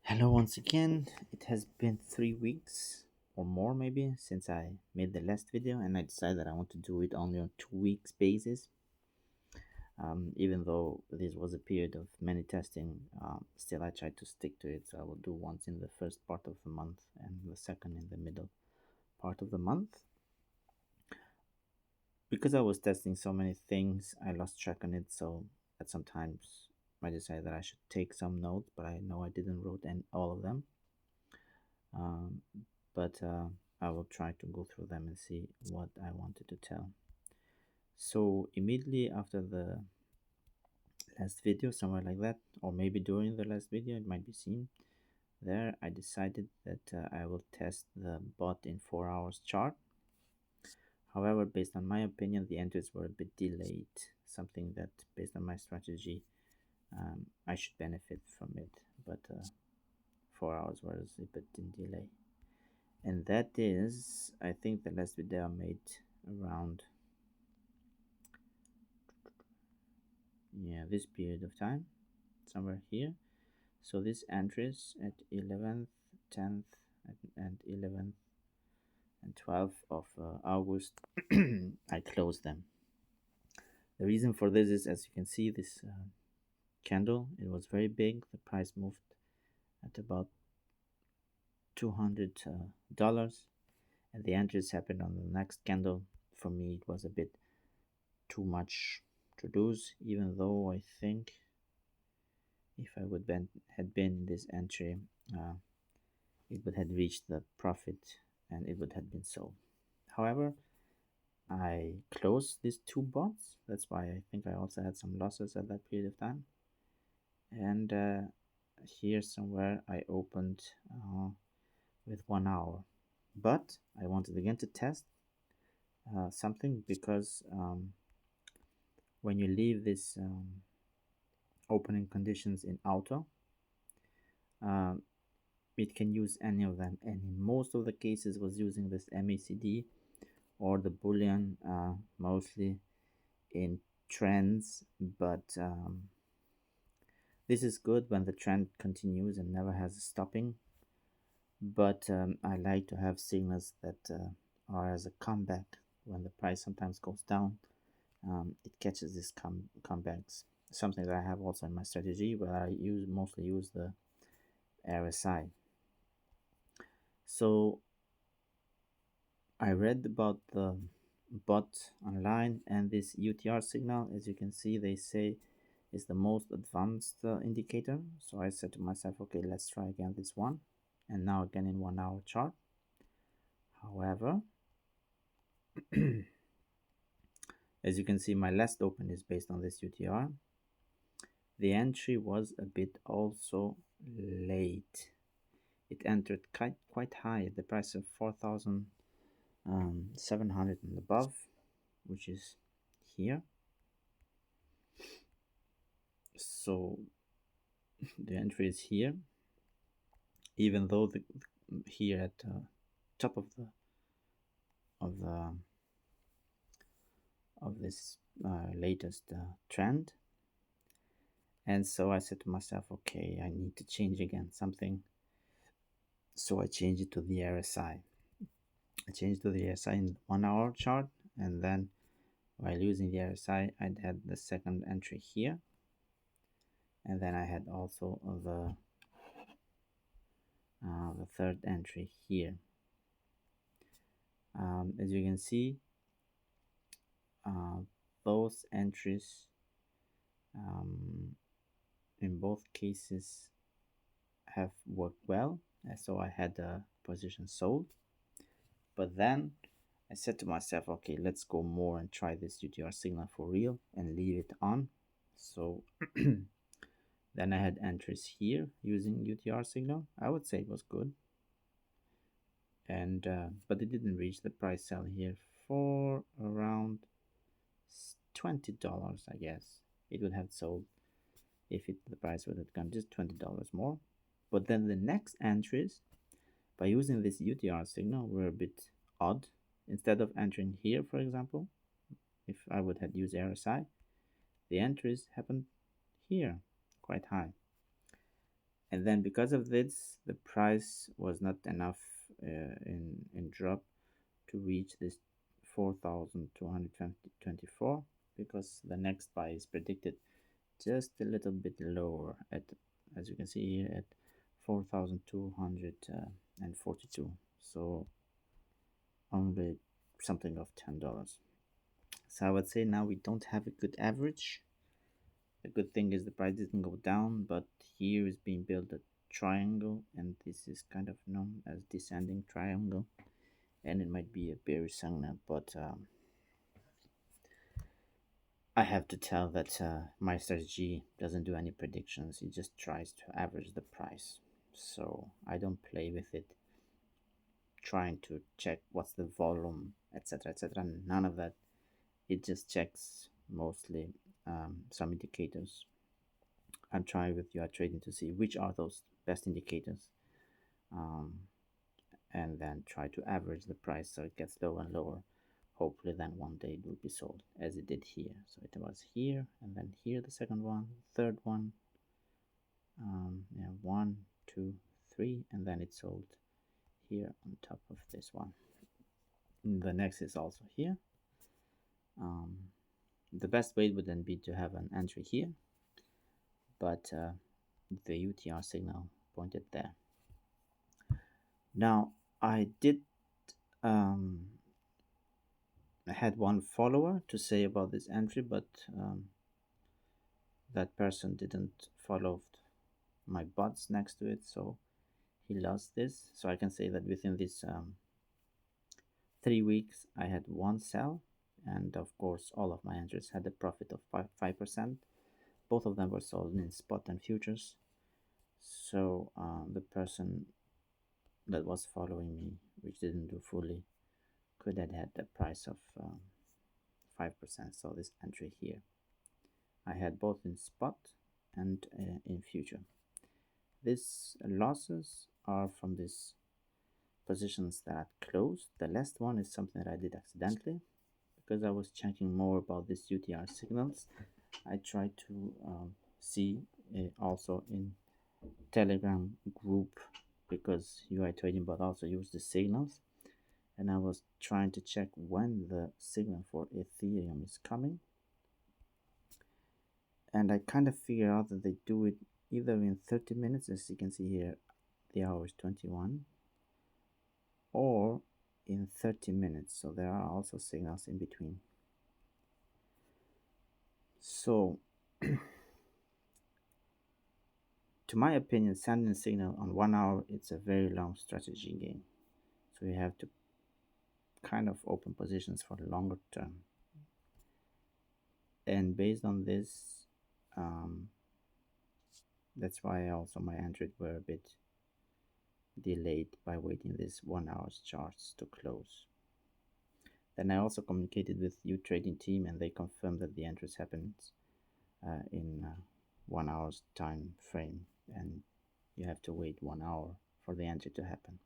Hello once again. It has been 3 weeks or more maybe since I made the last video, and I decided that I want to do it only on 2 weeks basis. Even though this was a period of many testing, still I tried to stick to it. So I will do once in the first part of the month and the second in the middle part of the month. Because I was testing so many things, I lost track on it. So at some times I decided that I should take some notes, but I know I didn't wrote all of them. Um, but I will try to go through them and see what I wanted to tell. So immediately after the last video, somewhere like that, or maybe during the last video, it might be seen there, I decided that I will test the bot in 4 hours chart. However, based on my opinion, the entries were a bit delayed, something that based on my strategy, I should benefit from it, but 4 hours was a bit in delay. And that is, I think, the last video I made around this period of time, somewhere here. So these entries at 11th, 10th, and 11th and 12th of August, I closed them. The reason for this is, as you can see, this candle, it was very big. The price moved at about $200, and the entries happened on the next candle. For me, it was a bit too much to lose, even though I think if I had been in this entry, it would have reached the profit and it would have been sold. However, I closed these two bots. That's why I think I also had some losses at that period of time. And here somewhere I opened with 1 hour. But I wanted again to test something because when you leave this opening conditions in auto, um, it can use any of them, and in most of the cases was using this MACD or the boolean, mostly in trends, but this is good when the trend continues and never has a stopping. But I like to have signals that are as a comeback. When the price sometimes goes down, it catches these comebacks, something that I have also in my strategy, where I mostly use the RSI. So I read about the bot online, and this UTR signal, as you can see, they say is the most advanced indicator. So I said to myself, okay, let's try again this one, and now again in 1 hour chart. However, as you can see, my last open is based on this UTR. The entry was a bit also late. It entered quite high at the price of 4,700 and above, which is here. So the entry is here, even though here at top of the of this latest trend. And so I said to myself, okay, I need to change again something. So I changed it to the RSI. I changed to the RSI in 1 hour chart, and then while using the RSI, I had the second entry here, and then I had also the third entry here. As you can see, both entries in both cases have worked well, so I had a position sold. But then I said to myself, okay, let's go more and try this UTR signal for real and leave it on. So then I had entries here using UTR signal. I would say it was good, and but it didn't reach the price sell here for around $20. I guess it would have sold if the price would have gone just $20 more. But then the next entries, by using this UTR signal, were a bit odd. Instead of entering here, for example, if I would have used RSI, the entries happened here, quite high. And then because of this, the price was not enough in drop to reach this 4,224, because the next buy is predicted just a little bit lower at, as you can see here, at 4,242. So only something of $10. So I would say now we don't have a good average. The good thing is the price didn't go down, but here is being built a triangle, and this is kind of known as descending triangle, and it might be a bearish signal, but I have to tell that my strategy doesn't do any predictions. It just tries to average the price. So I don't play with it, trying to check what's the volume, etc., etc. None of that. It just checks mostly some indicators. I'm trying with UTrading to see which are those best indicators, um, and then try to average the price so it gets lower and lower. Hopefully then one day it will be sold, as it did here. So it was here, and then here the second one, third one, yeah, one, two, three, and then it sold here on top of this one. And the next is also here. The best way would then be to have an entry here, but the UTR signal pointed there. Now I did I had one follower to say about this entry, but that person didn't follow my bots next to it, so he lost this. So I can say that within this 3 weeks I had one sell, and of course all of my entries had a profit of 5%. Both of them were sold in spot and futures. So the person that was following me, which didn't do fully, could have had the price of 5%. So this entry here I had both in spot and in future. These losses are from these positions that closed. The last one is something that I did accidentally because I was checking more about these UTR signals. I tried to see also in Telegram group, because UI trading bot also use the signals, and I was trying to check when the signal for Ethereum is coming, and I kind of figure out that they do it either in 30 minutes, as you can see here the hour is 21, or in 30 minutes. So there are also signals in between. So to my opinion, sending a signal on 1 hour, it's a very long strategy game. So you have to kind of open positions for the longer term. And based on this, that's why also my entries were a bit delayed by waiting this 1 hour charts to close. Then I also communicated with UTrading team, and they confirmed that the entries happened in 1 hour's time frame, and you have to wait 1 hour for the entry to happen,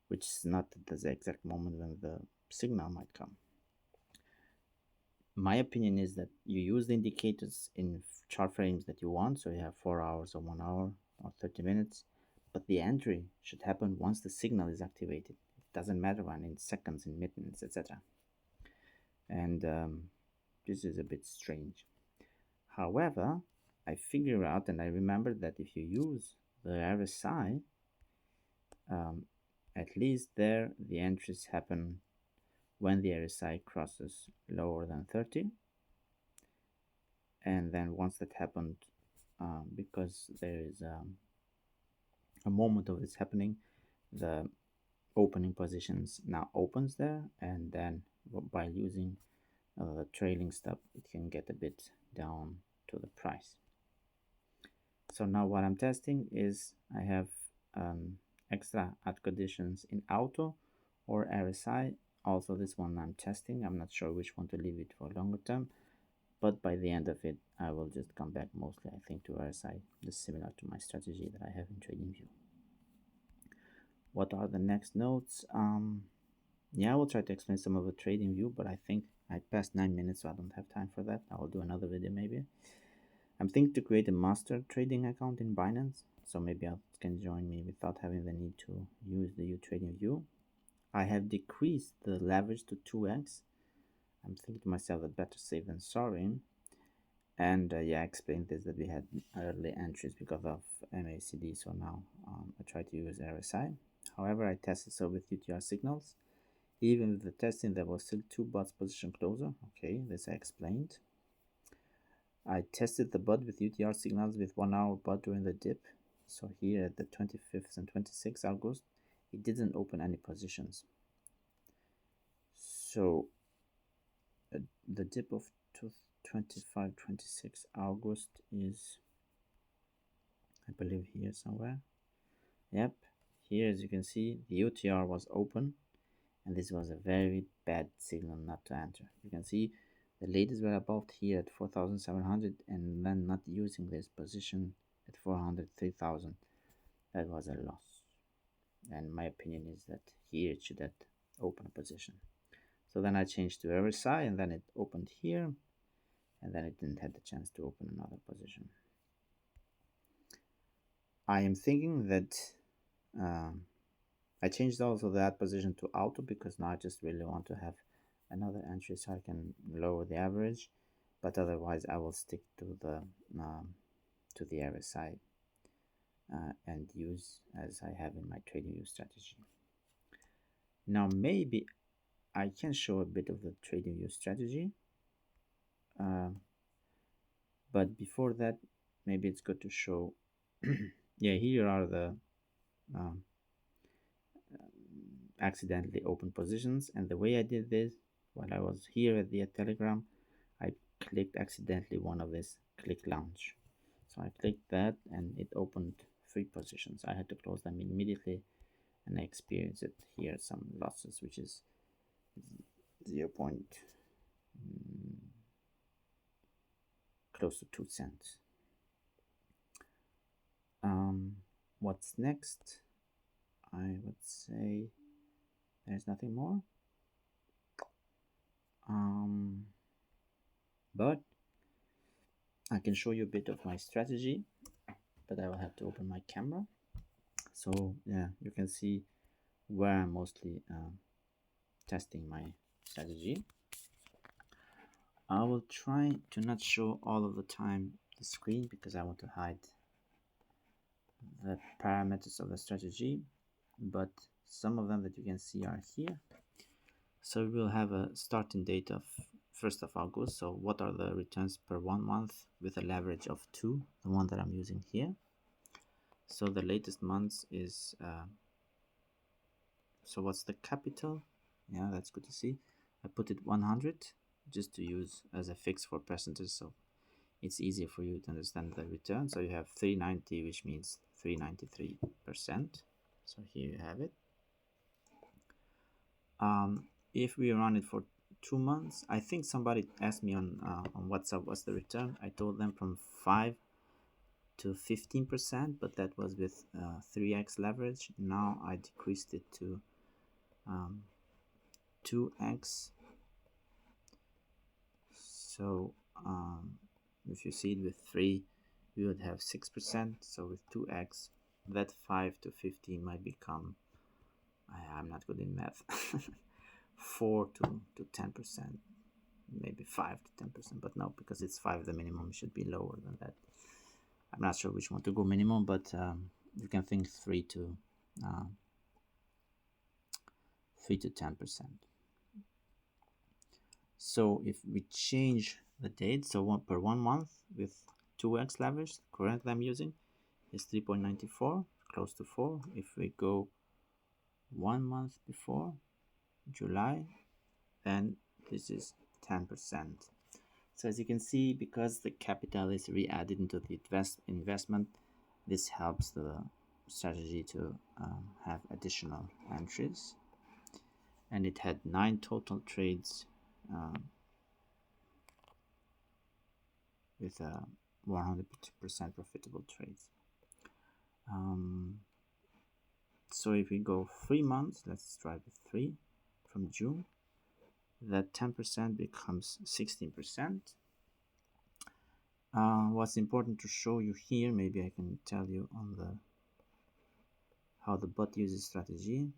which is not the exact moment when the signal might come. My opinion is that you use the indicators in chart frames that you want, so you have 4 hours or 1 hour or 30 minutes, but the entry should happen once the signal is activated. It doesn't matter when, in seconds, in minutes, etc. And this is a bit strange. However, I figure out and I remember that if you use the RSI, at least there the entries happen when the RSI crosses lower than 30, and then once that happened, because there is a moment of this happening, the opening positions now opens there, and then by using the trailing stop, it can get a bit down to the price. So now what I'm testing is I have extra ad conditions in auto or RSI. Also this one I'm testing. I'm not sure which one to leave it for longer term, but by the end of it I will just come back mostly, I think, to RSI, just similar to my strategy that I have in TradingView. What are the next notes? Yeah, I will try to explain some of the TradingView, but I think I passed 9 minutes, so I don't have time for that. I will do another video maybe. I'm thinking to create a master trading account in Binance, so maybe you can join me without having the need to use the UTrading view. I have decreased the leverage to 2x. I'm thinking to myself that better safe than sorry. And yeah, I explained this, that we had early entries because of MACD, so now I try to use RSI. However, I tested so with UTR signals. Even with the testing, there was still 2 bots position closer. Okay, this I explained. I tested the bot with UTR signals with 1 hour bot during the dip. So here at the 25th and 26th August, it didn't open any positions. So the dip of 25-26 August is, I believe, here somewhere. Yep, here as you can see, the UTR was open, and this was a very bad signal not to enter. You can see the latest were above here at 4,700 and then not using this position at 400, 3,000. That was a loss. And my opinion is that here it should have opened a position. So then I changed to RSI, and then it opened here, and then it didn't have the chance to open another position. I am thinking that I changed also that position to auto because now I just really want to have another entry so I can lower the average, but otherwise I will stick to the RSI and use as I have in my trading view strategy. Now maybe I can show a bit of the trading view strategy, but before that maybe it's good to show yeah, here are the accidentally open positions, and the way I did this while I was here at the Telegram, I clicked accidentally one of this click launch. So I clicked that and it opened 3 positions. I had to close them immediately, and I experienced it here some losses, which is 0. Close to 2 cents. What's next? I would say there's nothing more. But I can show you a bit of my strategy, but I will have to open my camera. So yeah, you can see where I'm mostly testing my strategy. I will try to not show all of the time the screen because I want to hide the parameters of the strategy, but some of them that you can see are here. So we'll have a starting date of 1st of August. So what are the returns per 1 month with a leverage of 2, the one that I'm using here. So the latest month is so what's the capital? Yeah, that's good to see. I put it 100 just to use as a fix for percentage, so it's easier for you to understand the return. So you have 390, which means 393%. So here you have it. If we run it for 2 months, I think somebody asked me on WhatsApp what's the return. I told them from 5 to 15%, but that was with 3x leverage. Now I decreased it to 2x. So if you see it with 3, we would have 6%. So with 2x, that 5 to 15 might become, I'm not good in math, 4 to 10%, maybe 5 to 10%, but no, because it's 5, the minimum should be lower than that. I'm not sure which one to go minimum, but you can think 3 to 10%. So if we change the date, so per 1 month with 2x leverage, currently I'm using is 3.94, close to 4. If we go 1 month before, July, then this is 10%. So as you can see, because the capital is re-added into the investment, this helps the strategy to have additional entries. And it had 9 total trades with 100% profitable trades. So if we go 3 months, let's try with 3 from June, that 10% becomes 16%. What's important to show you here, maybe I can tell you on the how the bot uses strategy.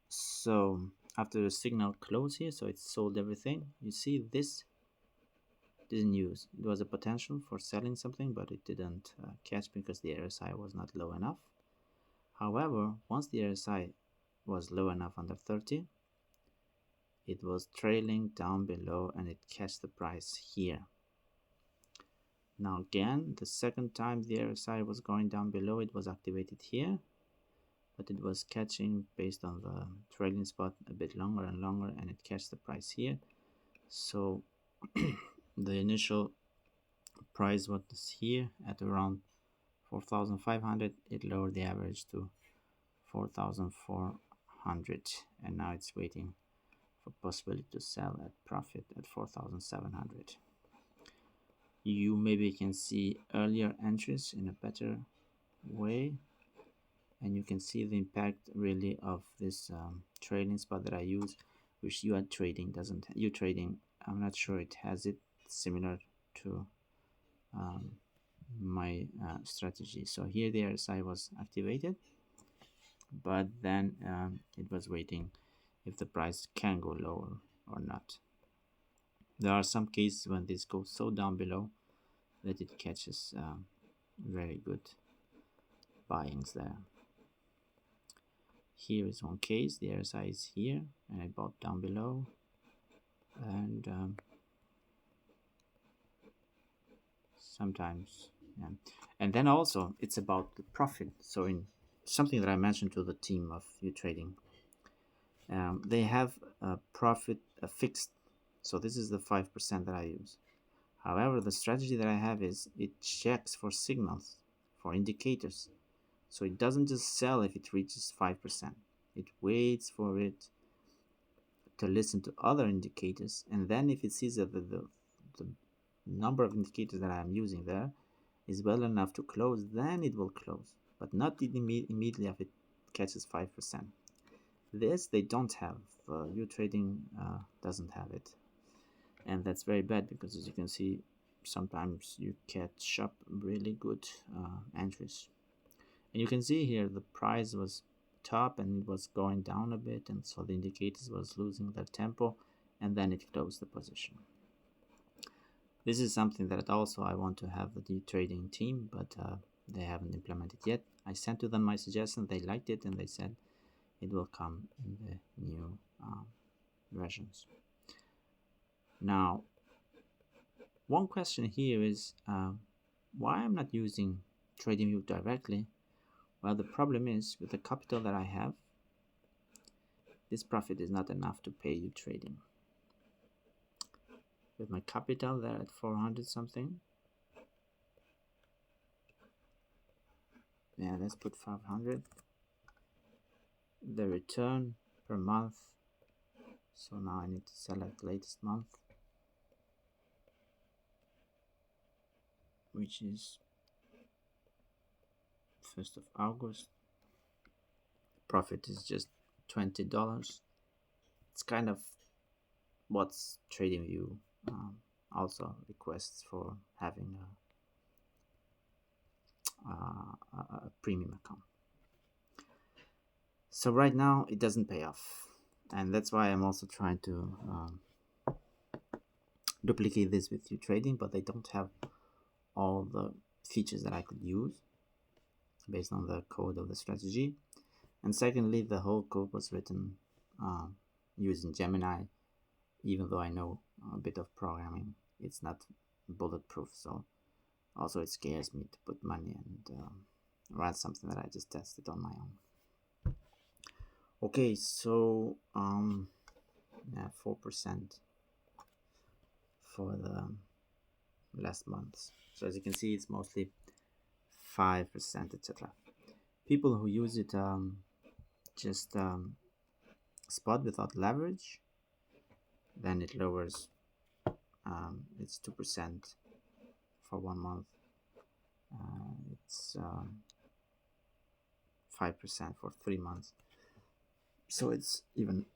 So after the signal close here, so it sold everything. You see this didn't use. It was a potential for selling something, but it didn't catch because the RSI was not low enough. However, once the RSI was low enough under 30, it was trailing down below and it catched the price here. Now again, the second time the RSI was going down below, it was activated here, but it was catching based on the trailing spot a bit longer and longer, and it catched the price here. So the initial price was here at around 4,500. It lowered the average to 4,400, and now it's waiting for possibility to sell at profit at 4,700. You maybe can see earlier entries in a better way, and you can see the impact really of this trading spot that I use, which UTrading doesn't. UTrading, I'm not sure it has it similar to um, my strategy. So here the RSI was activated, but then it was waiting if the price can go lower or not. There are some cases when this goes so down below that it catches very good buyings there. Here is one case, the RSI is here, and I bought down below, and sometimes, yeah. And then also it's about the profit. So in something that I mentioned to the team of UTrading, they have a profit fixed. So this is the 5% that I use. However, the strategy that I have is it checks for signals, for indicators. So it doesn't just sell if it reaches 5%. It waits for it to listen to other indicators, and then if it sees that the number of indicators that I'm using there is well enough to close, then it will close, but not immediately if it catches 5%. This they don't have. UTrading doesn't have it, and that's very bad because, as you can see, sometimes you catch up really good entries. And you can see here the price was top and it was going down a bit, and so the indicators was losing their tempo, and then it closed the position. This is something that also I want to have the trading team, but they haven't implemented yet. I sent to them my suggestion, they liked it, and they said it will come in the new versions. Now, one question here is why I'm not using TradingView directly. Well, the problem is with the capital that I have, this profit is not enough to pay UTrading. With my capital there at 400 something, yeah, let's put 500. The return per month, so now I need to select latest month, which is 1st of August. Profit is just $20. It's kind of what's TradingView also requests for having a premium account. So right now it doesn't pay off, and that's why I'm also trying to duplicate this with UTrading, but they don't have all the features that I could use based on the code of the strategy. And secondly, the whole code was written using Gemini. Even though I know a bit of programming, it's not bulletproof, so also it scares me to put money and write something that I just tested on my own. Okay, so yeah, 4% for the last month. So as you can see, it's mostly 5%, etc. People who use it just spot without leverage, then it lowers. It's 2% for 1 month. It's 5% for 3 months. So it's even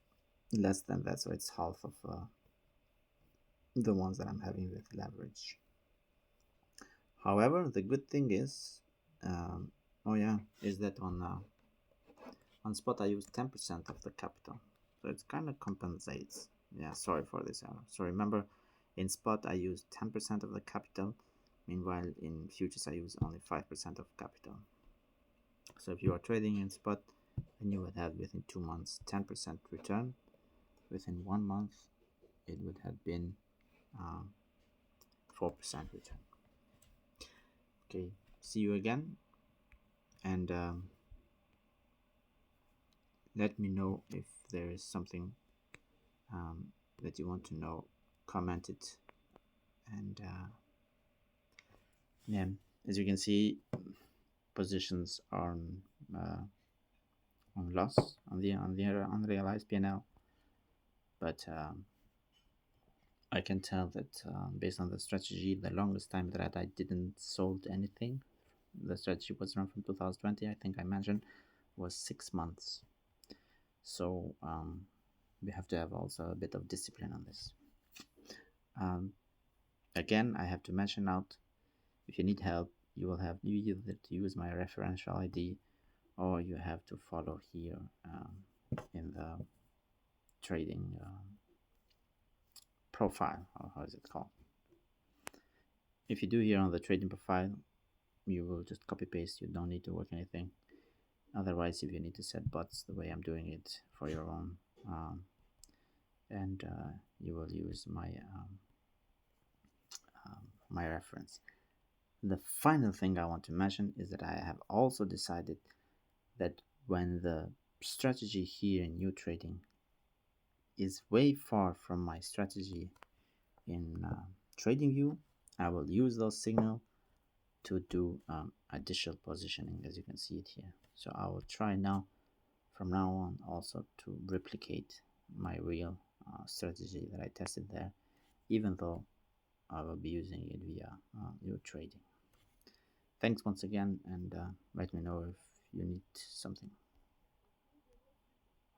less than that. So it's half of the ones that I'm having with leverage. However, the good thing is, um, oh yeah, is that on spot I use 10% of the capital, so it kind of compensates. Yeah, sorry for this error. So remember, in spot I use 10% of the capital, meanwhile in futures I use only 5% of capital. So if you are trading in spot, then you would have within 2 months 10% return. Within 1 month, it would have been 4% return. Okay, see you again, and let me know if there is something um, that you want to know. Comment it, and yeah, as you can see, positions are on loss on the unrealized P&L, but I can tell that based on the strategy, the longest time that I didn't sold anything, the strategy was run from 2020. I think I mentioned was 6 months. So we have to have also a bit of discipline on this. Um, Again, I have to mention out, if you need help, you will have you either to use my referential ID, or you have to follow here in the trading profile, or how is it called? If you do here on the trading profile, you will just copy paste. You don't need to work anything. Otherwise, if you need to set bots the way I'm doing it for your own, and you will use my reference. The final thing I want to mention is that I have also decided that when the strategy here in UTrading is way far from my strategy in TradingView, I will use those signal to do additional positioning, as you can see it here. So I will try now from now on also to replicate my real strategy that I tested there, even though I will be using it via UTrading. Thanks once again, and let me know if you need something.